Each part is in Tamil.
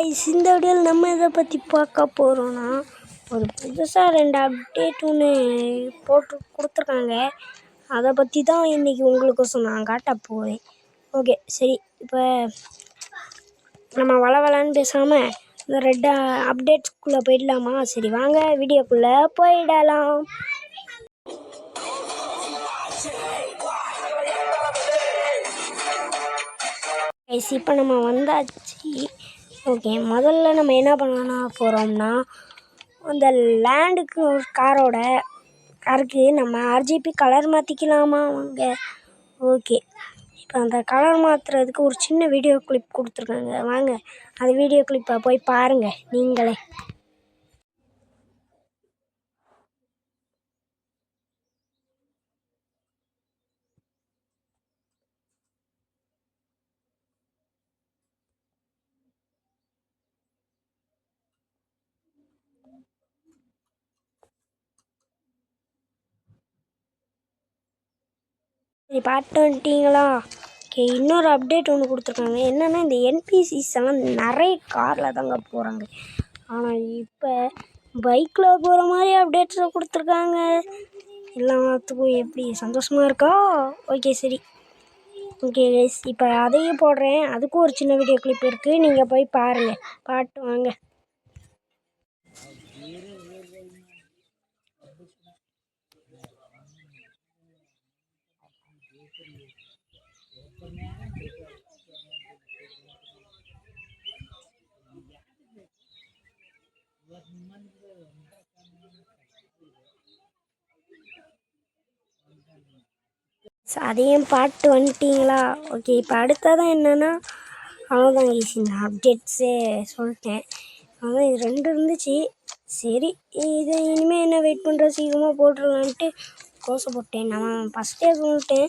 இந்த வீடியோவில் நம்ம இதை பற்றி பார்க்க போகிறோன்னா ஒரு புதுசாக 2 அப்டேட் ஒன்று போட்டு கொடுத்துருக்காங்க. அதை பற்றி தான் இன்றைக்கி உங்களுக்கு நான் காட்ட போகிறேன். ஓகே சரி, இப்போ நம்ம வளவலான்னு பேசாமல் இந்த 2 அப்டேட்ஸ்குள்ளே போயிடலாமா? சரி வாங்க வீடியோக்குள்ளே போயிடலாம். இப்போ நம்ம வந்தாச்சு. ஓகே, முதல்ல நம்ம என்ன பண்ண போகிறோம்னா, அந்த லேண்டுக்கு ஒரு காருக்கு நம்ம ஆர்ஜிபி கலர் மாற்றிக்கலாமா வாங்க. ஓகே, இப்போ அந்த கலர் மாற்றுறதுக்கு ஒரு சின்ன வீடியோ கிளிப் கொடுத்துருக்காங்க. வாங்க அந்த வீடியோ கிளிப்பை போய் பாருங்கள் நீங்களே. சரி, பாட்டு வந்துட்டிங்களா? ஓகே, இன்னொரு அப்டேட் ஒன்று கொடுத்துருக்காங்க. என்னென்னா, இந்த என்பிசிஸ் எல்லாம் நிறைய காரில் தாங்க போகிறாங்க. ஆனால் இப்போ பைக்கில் போகிற மாதிரி அப்டேட்ஸை கொடுத்துருக்காங்க. எல்லாத்துக்கும் எப்படி சந்தோஷமாக இருக்கா? ஓகே சரி, ஓகே கைஸ், இப்போ அதையும் போடுறேன். அதுக்கும் ஒரு சின்ன வீடியோ கிளிப் இருக்குது, நீங்கள் போய் பாருங்கள். பாட்டு வாங்க. அதையும் பாட்டு வந்துட்டிங்களா? ஓகே, இப்போ அடுத்ததான் என்னென்னா, அவ்வளோதான் ஈஸி. இந்த அப்டேட்ஸே சொல்லிட்டேன். அதான் இது 2 இருந்துச்சு. சரி, இதை இனிமேல் என்ன வெயிட் பண்ணுற, சீக்கிரமாக போட்டுடலான்ட்டு போட்டேன். நான் ஃபஸ்ட்டே சொல்லிட்டேன்,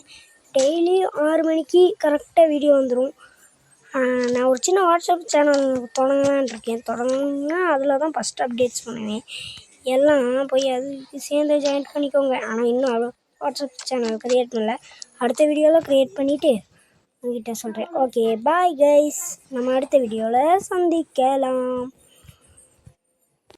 டெய்லி 6 மணிக்கு கரெக்டாக வீடியோ வந்துடும். நான் ஒரு சின்ன வாட்ஸ்அப் சேனல் தொடங்கலான் இருக்கேன். தொடங்கினா அதில் தான் ஃபஸ்ட் அப்டேட்ஸ் பண்ணுவேன். எல்லாம் போய் அதுக்கு சேர்ந்து ஜாயின் பண்ணிக்கோங்க. ஆனால் இன்னும் வாட்ஸ்அப் சேனல் க்ரியேட் பண்ணல. அடுத்த வீடியோவில் க்ரியேட் பண்ணிவிட்டு உங்ககிட்ட சொல்கிறேன். ஓகே பாய் கைஸ், நம்ம அடுத்த வீடியோவில் சந்திக்கலாம்.